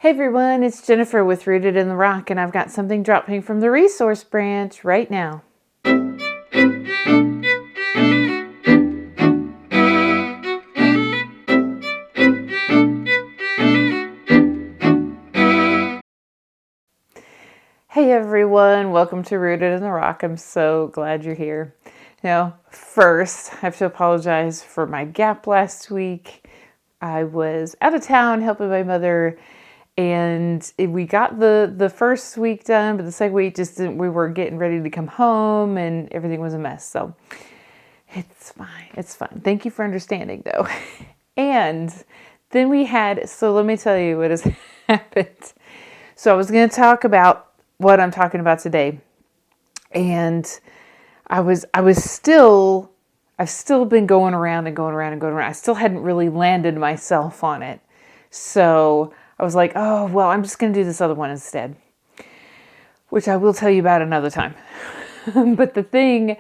Hey everyone, it's Jennifer with Rooted in the Rock, and I've got something dropping from the resource branch right now. Hey everyone, welcome to Rooted in the Rock. I'm so glad you're here. Now, first, I have to apologize for my gap last week. I was out of town helping my mother, and we got the first week done, but the second week just didn't. We were getting ready to come home, and everything was a mess. So it's fine. It's fine. Thank you for understanding, though. And then so let me tell you what has happened. So I was going to talk about what I'm talking about today. And I've still been going around and going around and going around. I still hadn't really landed myself on it. So I was like, oh, well, I'm just going to do this other one instead, which I will tell you about another time. But I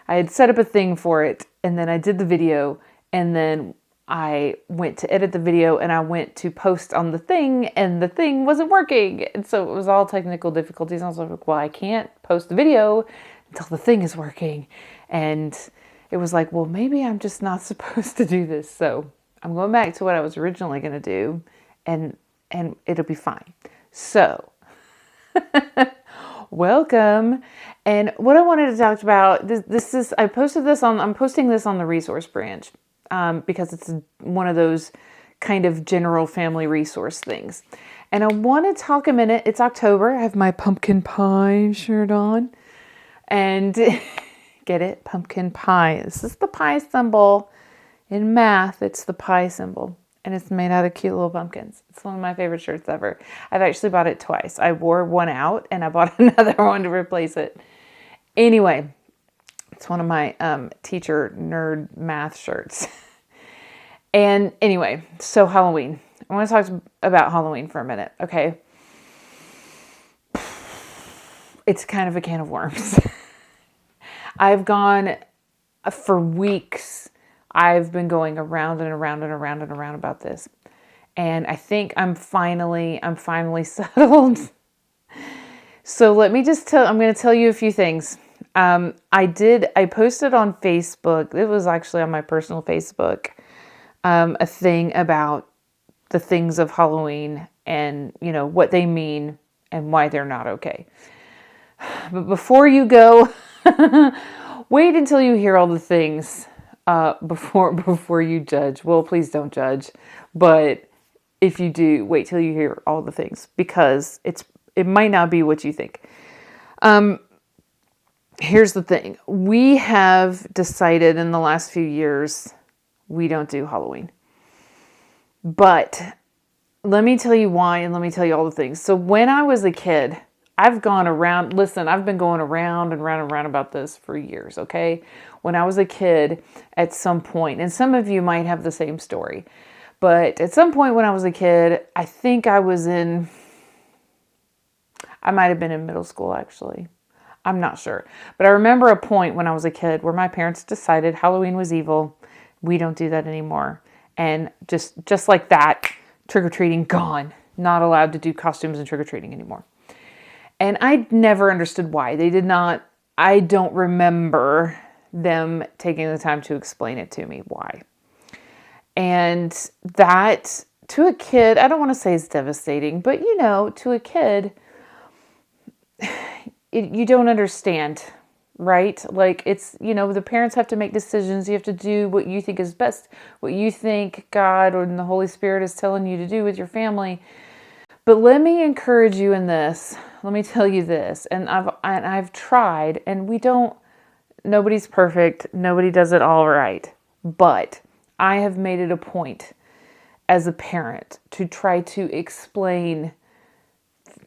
had set up a thing for it, and then I did the video, and then I went to edit the video, and I went to post on the thing, and the thing wasn't working. And so it was all technical difficulties. And I was like, well, I can't post the video until the thing is working. And it was like, well, maybe I'm just not supposed to do this. So I'm going back to what I was originally going to do, and it'll be fine. So welcome. And what I wanted to talk about, I'm posting this on the resource branch because it's one of those kind of general family resource things. And I want to talk a minute. It's October. I have my pumpkin pie shirt on. And get it? Pumpkin pie. This is the pie symbol. In math, it's the pie symbol. And it's made out of cute little pumpkins. It's one of my favorite shirts ever. I've actually bought it twice. I wore one out and I bought another one to replace it. Anyway, it's one of my teacher nerd math shirts. And anyway, so Halloween. I want to talk about Halloween for a minute, okay? It's kind of a can of worms. I've gone for weeks. I've been going around and around and around and around about this. And I think I'm finally settled. So let me I'm going to tell you a few things. I posted on Facebook. It was actually on my personal Facebook, a thing about the things of Halloween and, what they mean and why they're not okay. But before you go, wait until you hear all the things before you judge. Well, please don't judge. But if you do, wait till you hear all the things, because it might not be what you think. Here's the thing. We have decided in the last few years we don't do Halloween. But let me tell you why, and let me tell you all the things. So when I was a kid, I've been going around and around about this for years, okay? When I was a kid, at some point, and some of you might have the same story, but at some point when I was a kid, I think I might have been in middle school, actually. I'm not sure. But I remember a point when I was a kid where my parents decided Halloween was evil. We don't do that anymore. And just like that, trick-or-treating gone. Not allowed to do costumes and trick-or-treating anymore. And I never understood why. I don't remember them taking the time to explain it to me why. And that, to a kid, I don't want to say it's devastating, but to a kid, you don't understand, right? Like the parents have to make decisions. You have to do what you think is best, what you think God or the Holy Spirit is telling you to do with your family. But let me encourage you in this. Let me tell you this. And I've tried, and nobody's perfect. Nobody does it all right. But I have made it a point as a parent to try to explain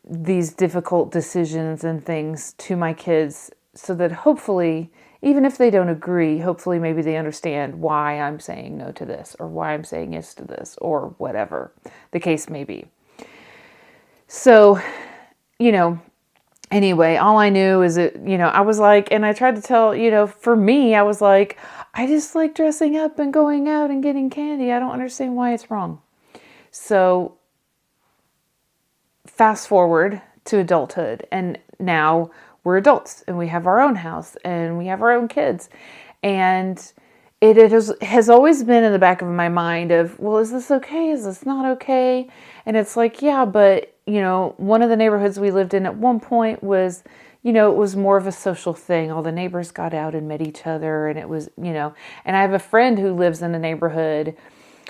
these difficult decisions and things to my kids so that hopefully, even if they don't agree, hopefully maybe they understand why I'm saying no to this or why I'm saying yes to this or whatever the case may be. So, anyway, all I knew is that, I was like, and I tried to tell, for me, I was like, I just like dressing up and going out and getting candy. I don't understand why it's wrong. So fast forward to adulthood, and now we're adults and we have our own house and we have our own kids. And has always been in the back of my mind of, well, is this okay? Is this not okay? And it's like, yeah, but, one of the neighborhoods we lived in at one point was, it was more of a social thing. All the neighbors got out and met each other, and it was, and I have a friend who lives in a neighborhood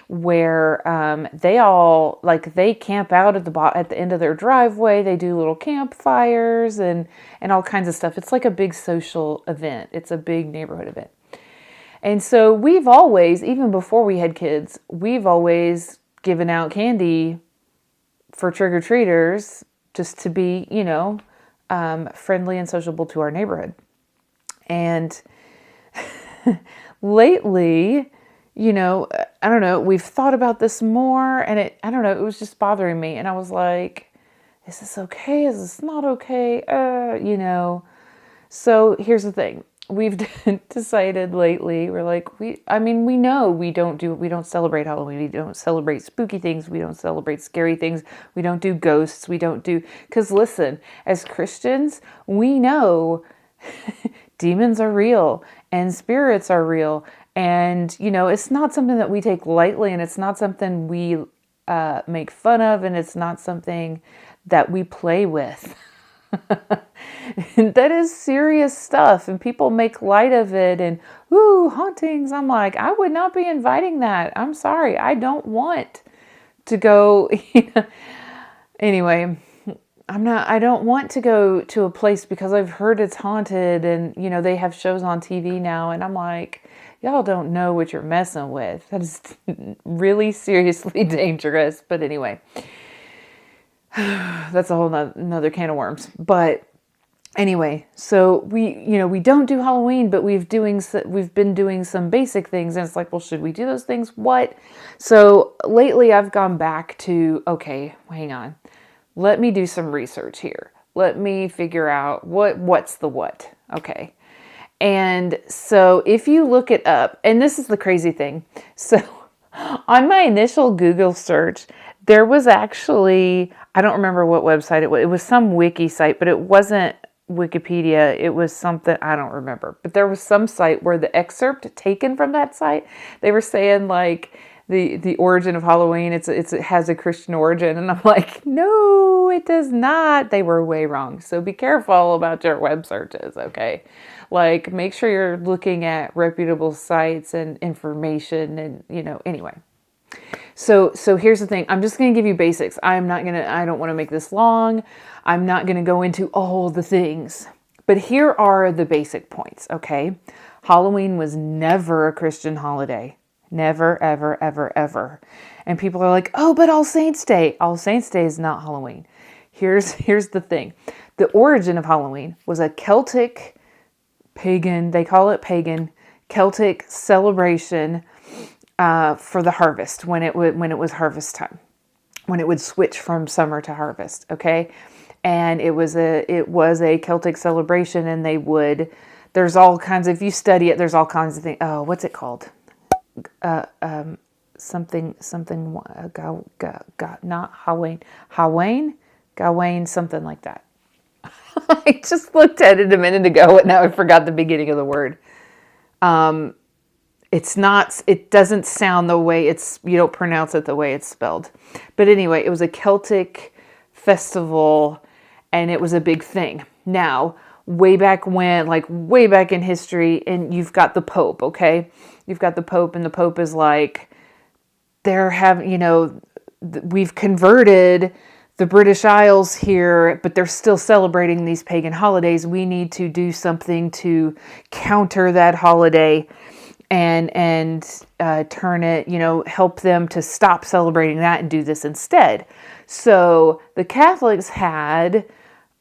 where they camp out at the end of their driveway. They do little campfires and all kinds of stuff. It's like a big social event. It's a big neighborhood event. And so we've always, even before we had kids, we've always given out candy for trick-or-treaters just to be, friendly and sociable to our neighborhood. And lately, I don't know, we've thought about this more, and it was just bothering me. And I was like, is this okay? Is this not okay? So here's the thing. We've decided lately, we're like, we know we don't celebrate Halloween. We don't celebrate spooky things. We don't celebrate scary things. We don't do ghosts. Because listen, as Christians, we know demons are real and spirits are real. And, it's not something that we take lightly, and it's not something we make fun of, and it's not something that we play with. That is serious stuff, and people make light of it, and hauntings. I'm like, I would not be inviting that. I'm sorry. I don't want to go. Anyway, I don't want to go to a place because I've heard it's haunted, and they have shows on TV now, and I'm like, y'all don't know what you're messing with. That is really seriously dangerous. But anyway, that's a whole another can of worms. But anyway, so we don't do Halloween, but we've been doing some basic things, and it's like, well, should we do those things? What? So lately I've gone back to, okay, hang on. Let me do some research here. Let me figure out what's the what. Okay. And so if you look it up, and this is the crazy thing. So on my initial Google search, there was actually, I don't remember what website it was. It was some wiki site, but it wasn't Wikipedia. It was something, I don't remember. But there was some site where the excerpt taken from that site, they were saying like the origin of Halloween, it has a Christian origin. And I'm like, no, it does not. They were way wrong. So be careful about your web searches, okay? Like, make sure you're looking at reputable sites and information and, anyway. So here's the thing. I'm just going to give you basics. I don't want to make this long. I'm not going to go into all the things. But here are the basic points, okay? Halloween was never a Christian holiday. Never, ever, ever, ever. And people are like, oh, but All Saints Day. All Saints Day is not Halloween. Here's the thing. The origin of Halloween was a Celtic pagan, they call it pagan, Celtic celebration for the harvest when it was harvest time, when it would switch from summer to harvest, okay? And it was a Celtic celebration, and there's all kinds of, if you study it, there's all kinds of things. Oh, what's it called? Something, not Gawain, something like that. I just looked at it a minute ago and now I forgot the beginning of the word. It doesn't sound the way you don't pronounce it the way it's spelled. But anyway, it was a Celtic festival and it was a big thing. Now, way back in history, and you've got the Pope, okay? You've got the Pope, and the Pope is like, we've converted the British Isles here, but they're still celebrating these pagan holidays. We need to do something to counter that holiday and turn it, help them to stop celebrating that and do this instead. So the Catholics had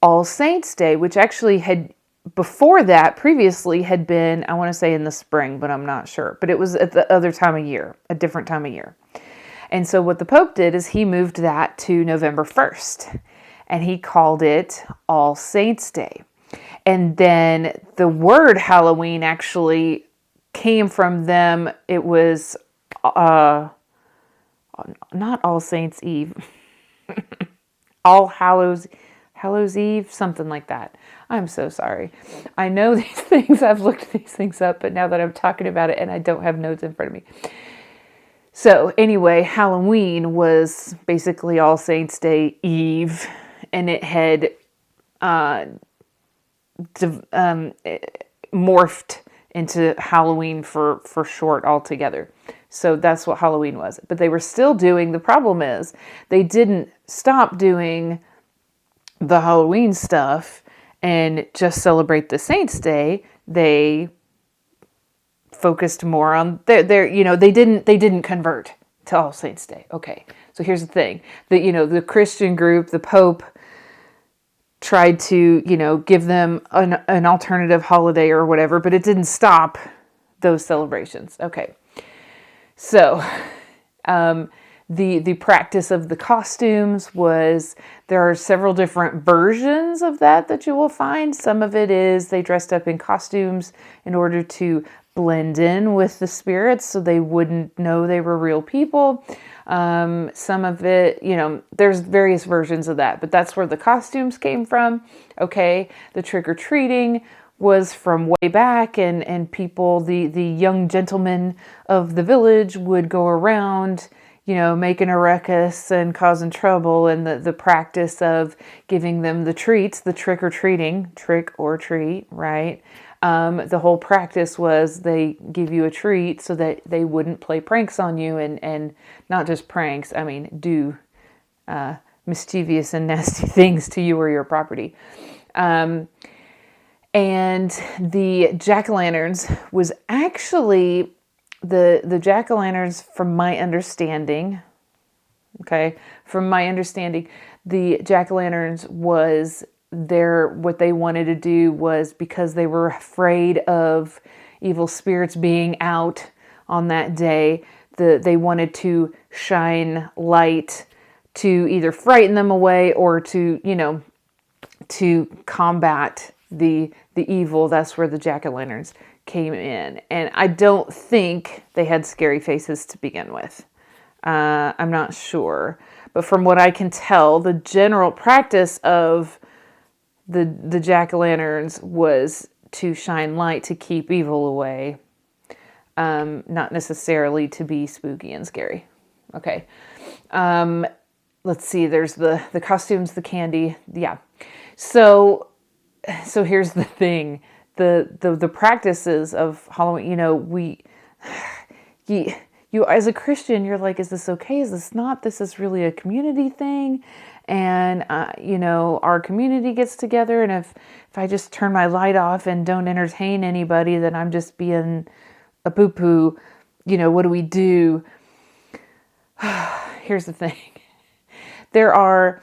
All Saints Day, which actually had, before that, previously had been, I want to say in the spring, but I'm not sure. But it was at the other time of year, a different time of year. And so what the Pope did is he moved that to November 1st, and he called it All Saints Day. And then the word Halloween actually came from them. It was not All Saints Eve. All Hallows Eve, something like that. I'm so sorry. I know these things, I've looked these things up, but now that I'm talking about it and I don't have notes in front of me. So anyway, Halloween was basically All Saints Day Eve, and it had morphed into Halloween for short altogether. So that's what Halloween was. But they were still doing, the problem is, they didn't stop doing the Halloween stuff and just celebrate the Saints' Day. They focused more on their they didn't convert to All Saints' Day. Okay, so here's the thing: the Christian group, the Pope, tried to give them an alternative holiday or whatever, but it didn't stop those celebrations. Okay, so the practice of the costumes was, there are several different versions of that you will find. Some of it is they dressed up in costumes in order to blend in with the spirits so they wouldn't know they were real people. Some of it, there's various versions of that, but that's where the costumes came from. Okay, the trick-or-treating was from way back, and people, the young gentlemen of the village would go around making a ruckus and causing trouble, and the practice of giving them the treats, the trick-or-treating, trick or treat, right? The whole practice was they give you a treat so that they wouldn't play pranks on you, and not just pranks, I mean, do mischievous and nasty things to you or your property. And the jack-o'-lanterns was actually, the jack-o'-lanterns, from my understanding, the jack-o'-lanterns was what they wanted to do was, because they were afraid of evil spirits being out on that day, they wanted to shine light to either frighten them away or to combat the evil. That's where the jack-o'-lanterns came in. And I don't think they had scary faces to begin with. I'm not sure. But from what I can tell, the general practice of the jack-o'-lanterns was to shine light, to keep evil away, not necessarily to be spooky and scary. Okay. Let's see, there's the costumes, the candy. Yeah. So here's the thing. The practices of Halloween, you as a Christian, you're like, is this okay? Is this not? This is really a community thing. And, our community gets together, and if I just turn my light off and don't entertain anybody, then I'm just being a poo-poo. What do we do? Here's the thing. There are,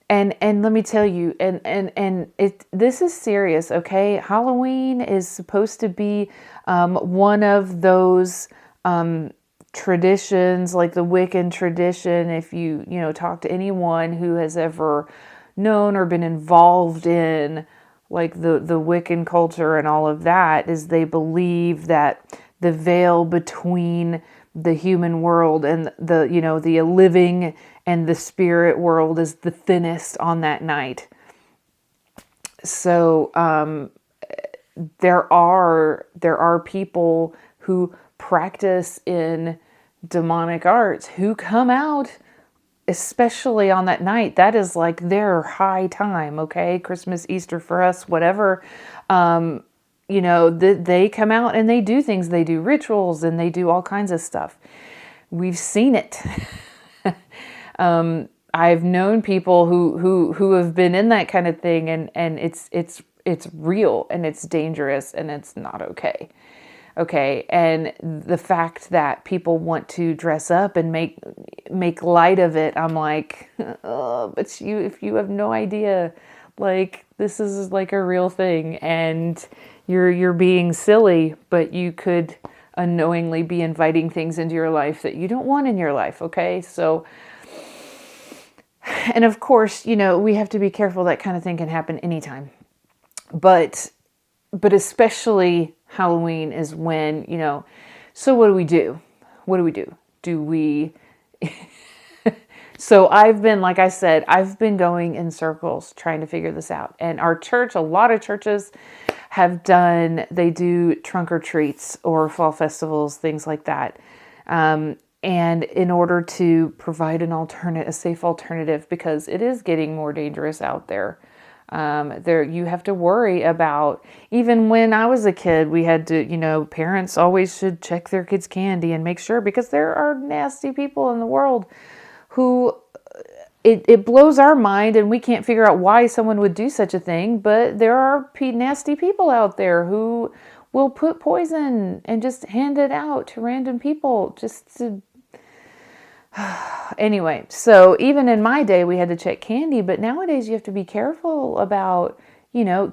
and let me tell you, and this is serious, okay? Halloween is supposed to be one of those traditions, like the Wiccan tradition. If you talk to anyone who has ever known or been involved in like the Wiccan culture and all of that, is they believe that the veil between the human world and the living and the spirit world is the thinnest on that night. So there are people who practice in demonic arts who come out, especially on that night. That is like their high time, okay? Christmas, Easter for us, whatever. They come out and they do things. They do rituals and they do all kinds of stuff. We've seen it. I've known people who have been in that kind of thing, and it's real, and it's dangerous, and it's not okay. Okay, and the fact that people want to dress up and make light of it, I'm like, oh, but if you have no idea, like, this is like a real thing, and you're being silly, but you could unknowingly be inviting things into your life that you don't want in your life. Okay, so, and of course, we have to be careful. That kind of thing can happen anytime, but especially Halloween is when, so what do we do? Do we So I've been, like I said, I've been going in circles trying to figure this out. And our church, a lot of churches they do trunk or treats or fall festivals, things like that. And in order to provide a safe alternative, because it is getting more dangerous out there. There you have to worry about, even when I was a kid, we had to, parents always should check their kids' candy and make sure, because there are nasty people in the world who it blows our mind, and we can't figure out why someone would do such a thing. But there are nasty people out there who will put poison and just hand it out to random people just to. Anyway, so even in my day, we had to check candy, but nowadays you have to be careful about,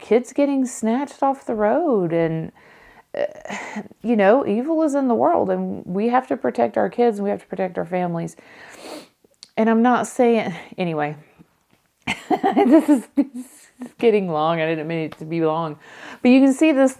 kids getting snatched off the road, and, evil is in the world, and we have to protect our kids, and we have to protect our families. And I'm not saying, anyway, this is getting long. I didn't mean it to be long, but you can see this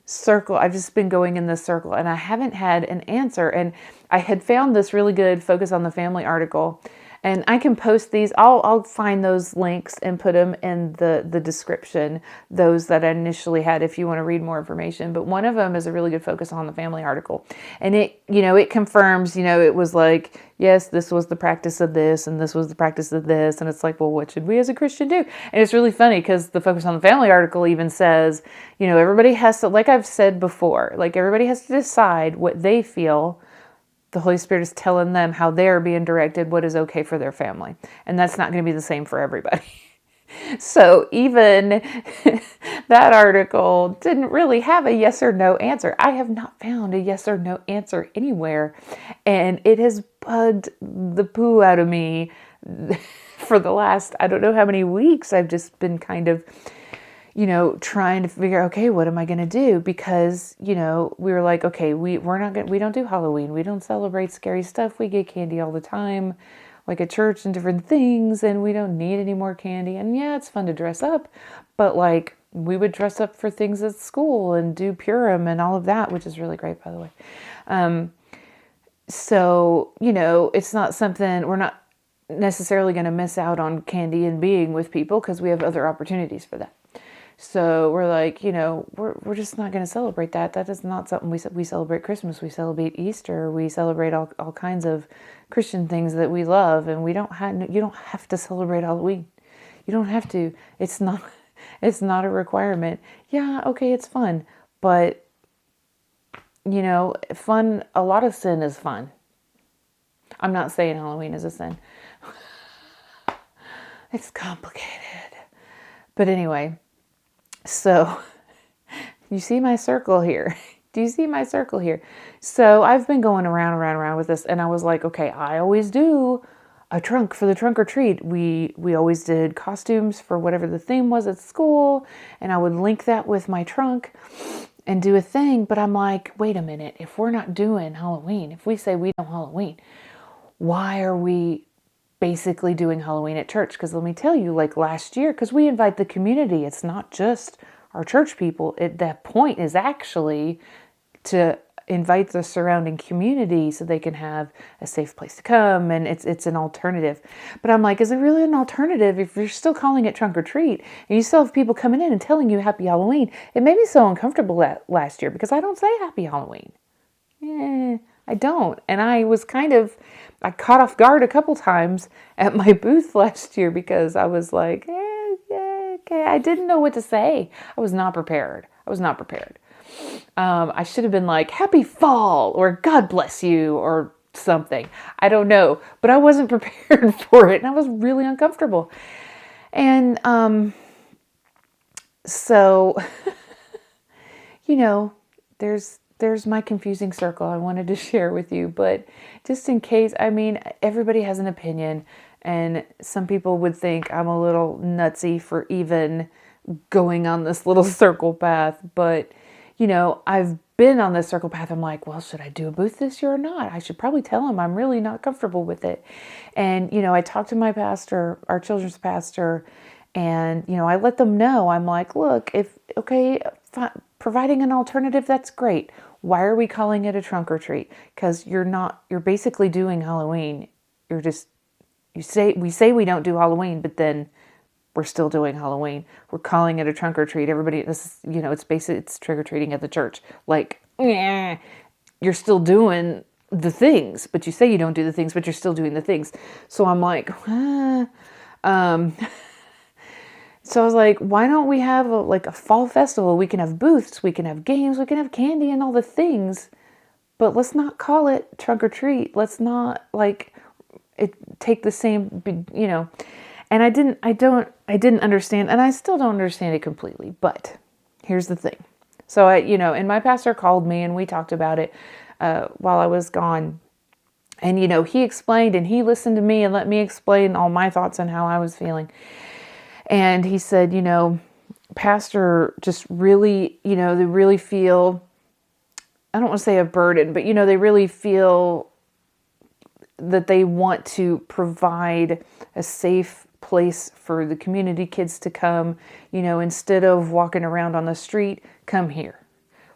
circle. I've just been going in this circle, and I haven't had an answer. And I had found this really good Focus on the Family article, and I can post these. I'll find those links and put them in the description, those that I initially had, if you want to read more information. But one of them is a really good Focus on the Family article. And it confirms, it was like, yes, this was the practice of this, and this was the practice of this. And it's like, well, what should we as a Christian do? And it's really funny because the Focus on the Family article even says, everybody has to, like I've said before, everybody has to decide what they feel the Holy Spirit is telling them, how they're being directed, what is okay for their family. And that's not going to be the same for everybody. So even that article didn't really have a yes or no answer. I have not found a yes or no answer anywhere. And it has bugged the poo out of me for the last, I don't know how many weeks. I've just been kind of, trying to figure, okay, what am I going to do? Because, we were like, okay, we don't do Halloween. We don't celebrate scary stuff. We get candy all the time, like at church and different things, and we don't need any more candy. And yeah, it's fun to dress up, but we would dress up for things at school and do Purim and all of that, which is really great, by the way. So, it's not something, we're not necessarily going to miss out on candy and being with people, because we have other opportunities for that. So we're like, we're just not going to celebrate that. That is not something we celebrate Christmas. We celebrate Easter. We celebrate all kinds of Christian things that we love. And you don't have to celebrate Halloween. You don't have to. It's not a requirement. Yeah, okay, it's fun. But, fun, a lot of sin is fun. I'm not saying Halloween is a sin. It's complicated. But anyway. So, you see my circle here. Do you see my circle here? So, I've been going around with this, and I was like, okay, I always do a trunk for the trunk or treat. We always did costumes for whatever the theme was at school, and I would link that with my trunk and do a thing. But I'm like, wait a minute, if we're not doing Halloween, if we say we don't Halloween, why are we basically doing Halloween at church? Because let me tell you, last year, because we invite the community, it's not just our church people. That point is actually to invite the surrounding community so they can have a safe place to come, and it's an alternative. But I'm like, is it really an alternative if you're still calling it trunk or treat and you still have people coming in and telling you Happy Halloween? It made me so uncomfortable last year, because I don't say Happy Halloween. I don't. And I caught off guard a couple times at my booth last year, because I was like, okay. I didn't know what to say. I was not prepared. I should have been like, Happy Fall, or God bless you, or something. I don't know. But I wasn't prepared for it, and I was really uncomfortable. And so, there's my confusing circle I wanted to share with you. But just in case, everybody has an opinion, and some people would think I'm a little nutsy for even going on this little circle path. But, I've been on this circle path. I'm like, well, should I do a booth this year or not? I should probably tell him I'm really not comfortable with it. And, I talked to my pastor, our children's pastor, and, I let them know. I'm like, look, providing an alternative, that's great. Why are we calling it a trunk or treat? Because you're basically doing Halloween You're just, we say we don't do Halloween, but then we're still doing Halloween. We're calling it a trunk or treat. Everybody, this is, it's basically, it's trick or treating at the church. Like, you're still doing the things, but you say you don't do the things, but you're still doing the things. So I'm like, so I was like, why don't we have a fall festival? We can have booths, we can have games, we can have candy and all the things, but let's not call it trunk or treat. Let's not take the same, and I didn't understand, and I still don't understand it completely, but here's the thing. So and my pastor called me and we talked about it while I was gone. And, he explained and he listened to me and let me explain all my thoughts on how I was feeling. And he said, pastor just really, they really feel, I don't want to say a burden, but, they really feel that they want to provide a safe place for the community kids to come, instead of walking around on the street, come here.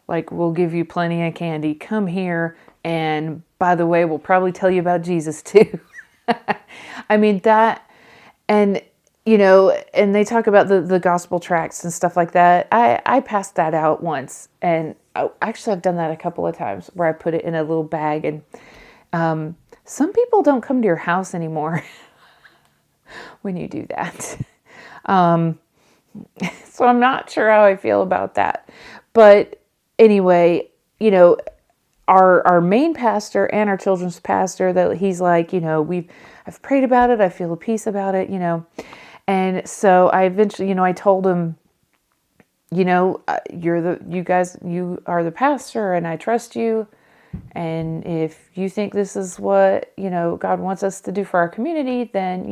Like, we'll give you plenty of candy. Come here. And by the way, we'll probably tell you about Jesus too. I mean, that, and, and they talk about the gospel tracts and stuff like that. I passed that out once. And actually, I've done that a couple of times where I put it in a little bag. And some people don't come to your house anymore when you do that. So I'm not sure how I feel about that. But anyway, our main pastor and our children's pastor, that he's like, I've prayed about it. I feel a peace about it, And so I eventually, I told him, you are the pastor and I trust you. And if you think this is what, God wants us to do for our community, then,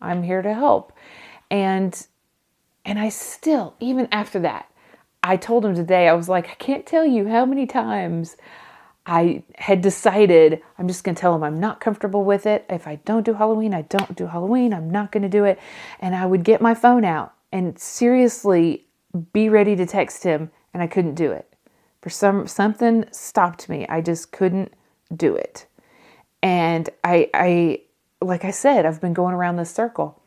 I'm here to help. And I still, even after that, I told him today, I was like, I can't tell you how many times I had decided I'm just going to tell him I'm not comfortable with it. If I don't do Halloween, I don't do Halloween. I'm not going to do it. And I would get my phone out and seriously be ready to text him, and I couldn't do it. Something stopped me. I just couldn't do it. And I like I said, I've been going around this circle.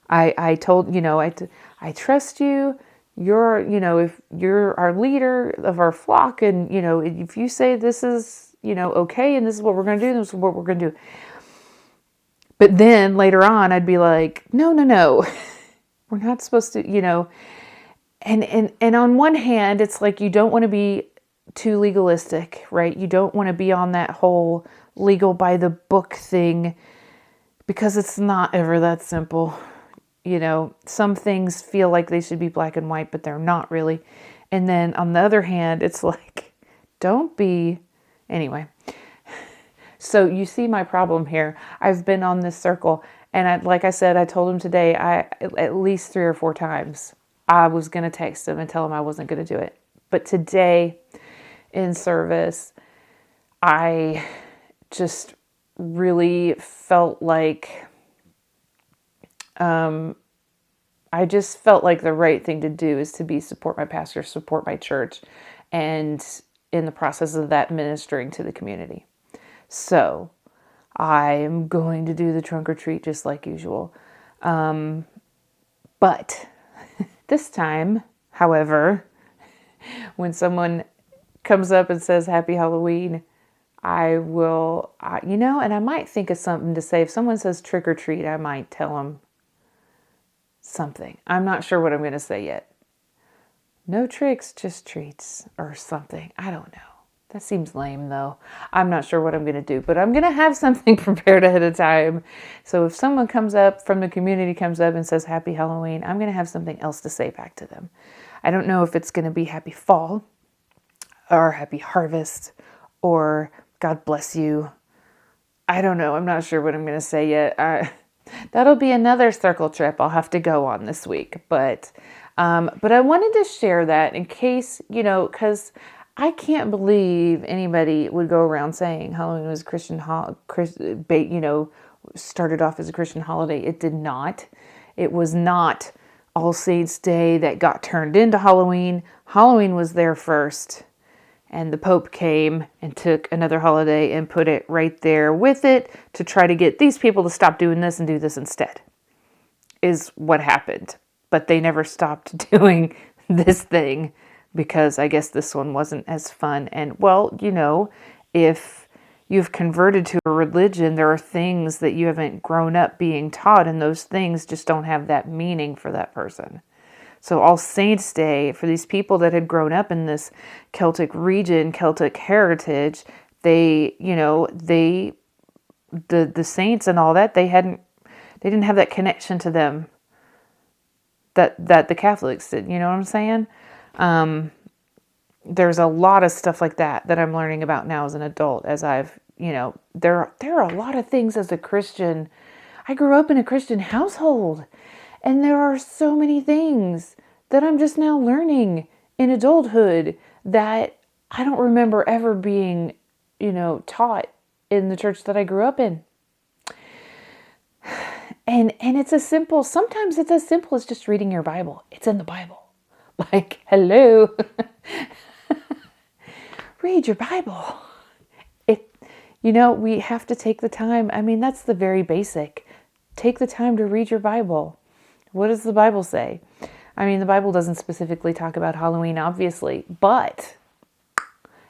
I told, I trust you. You're, if you're our leader of our flock, and, if you say this is, okay, and this is what we're going to do, this is what we're going to do. But then later on, I'd be like, no, we're not supposed to, and on one hand, it's like, you don't want to be too legalistic, right? You don't want to be on that whole legal by the book thing, because it's not ever that simple. Some things feel like they should be black and white, but they're not really. And then on the other hand, it's like, don't be, anyway. So you see my problem here. I've been on this circle, and like I said, I told him today, at least 3 or 4 times, I was going to text him and tell him I wasn't going to do it. But today in service, I just really felt like, I just felt like the right thing to do is to support my pastor, support my church, and in the process of that, ministering to the community. So I am going to do the trunk or treat just like usual. But this time, however, when someone comes up and says Happy Halloween, I will, and I might think of something to say. If someone says trick or treat, I might tell them something. I'm not sure what I'm going to say yet. No tricks, just treats or something. I don't know. That seems lame though. I'm not sure what I'm going to do, but I'm going to have something prepared ahead of time. So if someone comes up from the community, comes up and says Happy Halloween, I'm going to have something else to say back to them. I don't know if it's going to be Happy Fall or Happy Harvest or God bless you. I don't know. I'm not sure what I'm going to say yet. That'll be another circle trip I'll have to go on this week. But I wanted to share that in case, because I can't believe anybody would go around saying Halloween was a Christian, started off as a Christian holiday. It did not. It was not All Saints Day that got turned into Halloween. Halloween was there first. And the Pope came and took another holiday and put it right there with it to try to get these people to stop doing this and do this instead, is what happened. But they never stopped doing this thing because I guess this one wasn't as fun. And well, if you've converted to a religion, there are things that you haven't grown up being taught, and those things just don't have that meaning for that person. So All Saints Day, for these people that had grown up in this Celtic region, Celtic heritage, the saints and all that, they didn't have that connection to them that the Catholics did. You know what I'm saying? There's a lot of stuff like that I'm learning about now as an adult, as I've, there are a lot of things as a Christian. I grew up in a Christian household, and there are so many things that I'm just now learning in adulthood that I don't remember ever being, taught in the church that I grew up in. And sometimes it's as simple as just reading your Bible. It's in the Bible. Like, hello. Read your Bible. We have to take the time. I mean, that's the very basic. Take the time to read your Bible. What does the Bible say? I mean, the Bible doesn't specifically talk about Halloween, obviously, but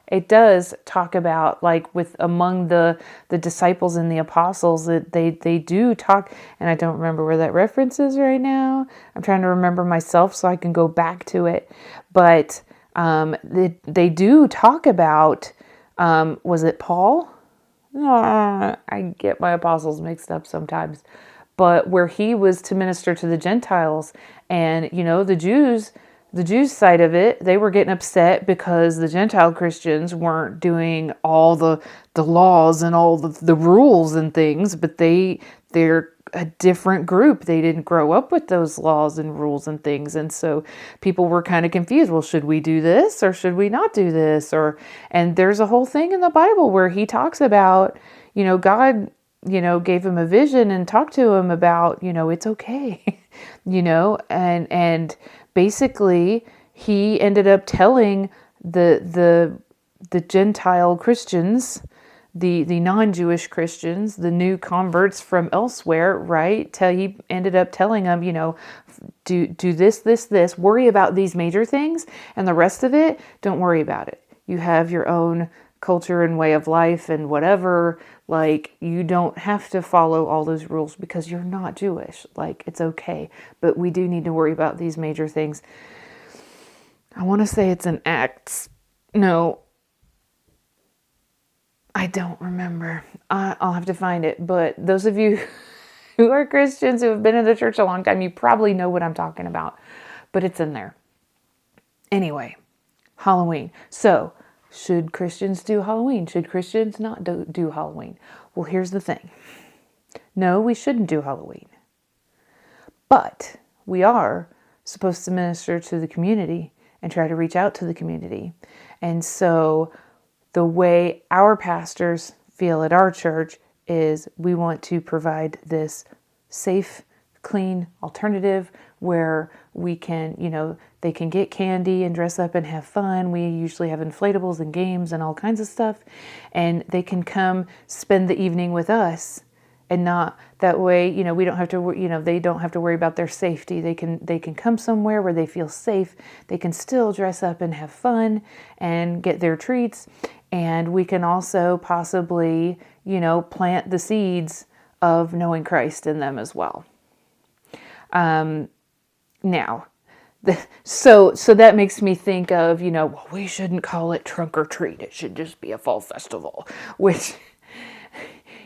it does talk about, like, among the disciples and the apostles, that they do talk, and I don't remember where that reference is right now. I'm trying to remember myself so I can go back to it. But they do talk about, was it Paul? I get my apostles mixed up sometimes. But where he was to minister to the Gentiles, and, the Jews side of it, they were getting upset because the Gentile Christians weren't doing all the laws and all the rules and things, but they're a different group. They didn't grow up with those laws and rules and things. And so people were kind of confused. Well, should we do this or should we not do this? And there's a whole thing in the Bible where he talks about, God, gave him a vision and talked to him about, it's okay, and basically he ended up telling the Gentile Christians, the non-Jewish Christians, the new converts from elsewhere, right? He ended up telling them, do this, worry about these major things, and the rest of it, don't worry about it. You have your own culture and way of life and whatever, like, you don't have to follow all those rules because you're not Jewish. Like, it's okay, but we do need to worry about these major things. I want to say it's in Acts. No, I don't remember. I'll have to find it. But those of you who are Christians who have been in the church a long time, you probably know what I'm talking about. But it's in there. Anyway, Halloween. So, should Christians do Halloween? Should Christians not do Halloween? Well, here's the thing. No, we shouldn't do Halloween. But we are supposed to minister to the community and try to reach out to the community. And so the way our pastors feel at our church is we want to provide this safe, clean alternative where we can, they can get candy and dress up and have fun. We usually have inflatables and games and all kinds of stuff. And they can come spend the evening with us, and not that way, we don't have to, they don't have to worry about their safety. They can come somewhere where they feel safe. They can still dress up and have fun and get their treats. And we can also possibly, plant the seeds of knowing Christ in them as well. Now, so that makes me think of, well, we shouldn't call it trunk or treat. It should just be a fall festival, which,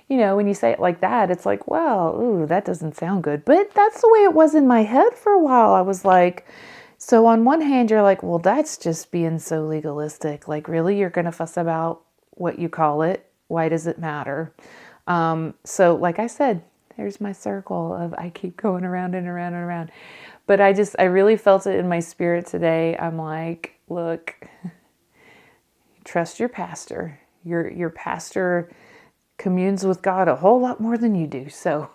when you say it like that, it's like, well, ooh, that doesn't sound good. But that's the way it was in my head for a while. I was like, so on one hand, you're like, well, that's just being so legalistic. Like, really, you're going to fuss about what you call it? Why does it matter? So like I said, there's my circle of I keep going around and around and around. But I really felt it in my spirit today. I'm like, look, trust your pastor. Your pastor communes with God a whole lot more than you do. So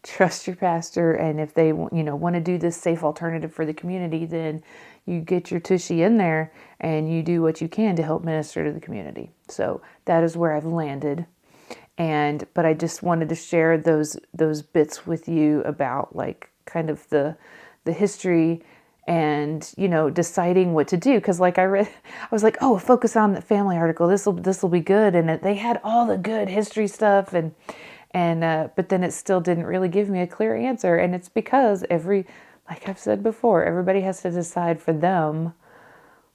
trust your pastor. And if they want to do this safe alternative for the community, then you get your tushy in there and you do what you can to help minister to the community. So that is where I've landed. But I just wanted to share those bits with you about like kind of the history and, deciding what to do. Because like I was like, oh, focus on the family article. This will be good. And they had all the good history stuff. But then it still didn't really give me a clear answer. And it's because like I've said before, everybody has to decide for them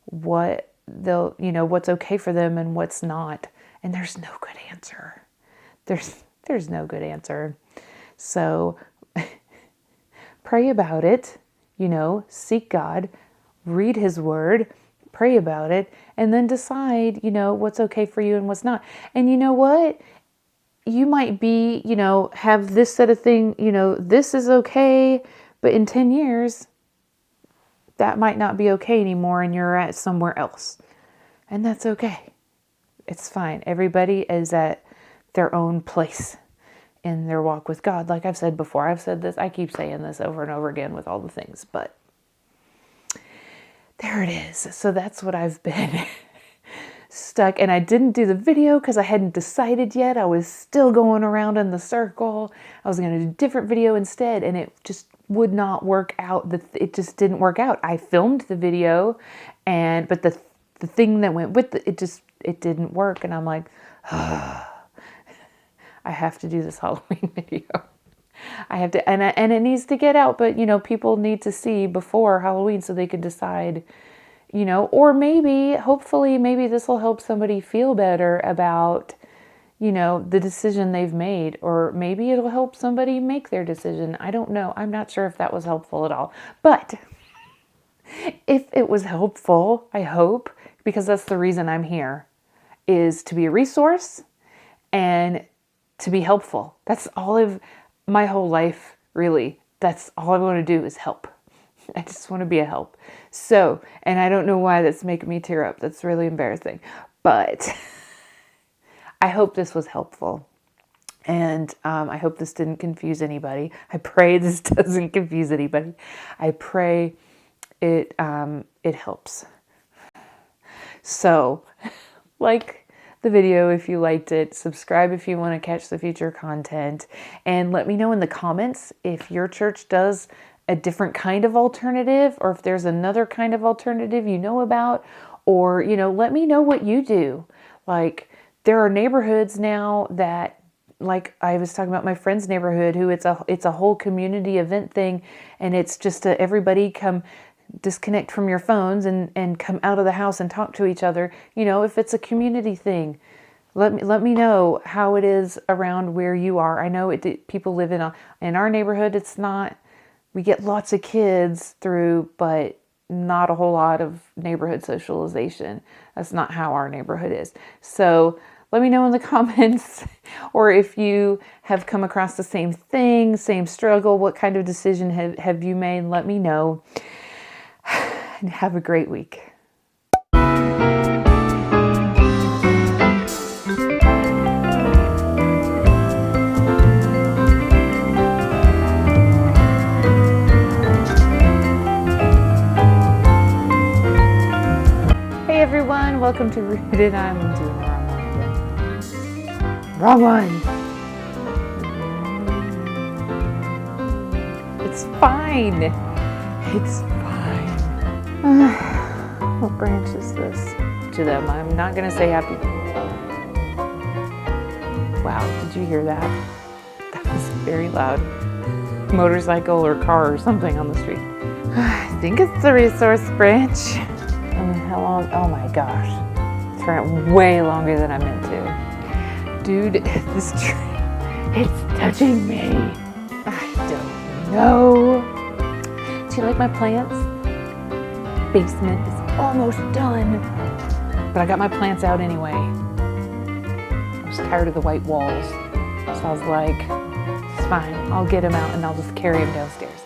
what what's okay for them and what's not. And there's no good answer. There's no good answer. So pray about it, seek God, read his word, pray about it, and then decide, what's okay for you and what's not. And you know what? You might be, have this set of thing, this is okay, but in 10 years, that might not be okay anymore and you're at somewhere else. And that's okay. It's fine. Everybody is at their own place in their walk with God. Like I've said before, I've said this, I keep saying this over and over again with all the things, but there it is. So that's what I've been stuck. And I didn't do the video because I hadn't decided yet. I was still going around in the circle. I was going to do a different video instead, and it just would not work out. It just didn't work out. I filmed the video, but the thing that went with it didn't work. And I'm like, I have to do this Halloween video. I have to, and it needs to get out, but people need to see before Halloween so they can decide, or hopefully this will help somebody feel better about, the decision they've made, or maybe it'll help somebody make their decision. I don't know. I'm not sure if that was helpful at all, but if it was helpful, I hope, because that's the reason I'm here, is to be a resource and to be helpful. That's all of my whole life, really. That's all I want to do is help. I just want to be a help. So, and I don't know why that's making me tear up. That's really embarrassing. But I hope this was helpful. And I hope this didn't confuse anybody. I pray this doesn't confuse anybody. I pray it helps. So, like the video if you liked it, subscribe if you want to catch the future content, and let me know in the comments if your church does a different kind of alternative, or if there's another kind of alternative you know about, or let me know what you do. Like, there are neighborhoods now that, like I was talking about my friend's neighborhood, who it's a whole community event thing, and it's just everybody come disconnect from your phones and come out of the house and talk to each other. If it's a community thing, let me know how it is around where you are. I know people live in our neighborhood. It's not, we get lots of kids through, but not a whole lot of neighborhood socialization. That's not how our neighborhood is. So let me know in the comments, or if you have come across the same thing, same struggle, what kind of decision have you made? Let me know. And have a great week. Hey everyone, welcome to Rooted. I'm doing the wrong one again. Wrong one. It's fine. It's fine. What branch is this? To them, I'm not going to say happy. Wow, did you hear that? That was very loud. Motorcycle or car or something on the street. I think it's the resource branch. How long? Oh my gosh. It's ran way longer than I meant to. Dude, this tree, it's touching me. I don't know. Do you like my plants? Basement is almost done, but I got my plants out anyway. I was tired of the white walls, so I was like, it's fine, I'll get them out and I'll just carry them downstairs.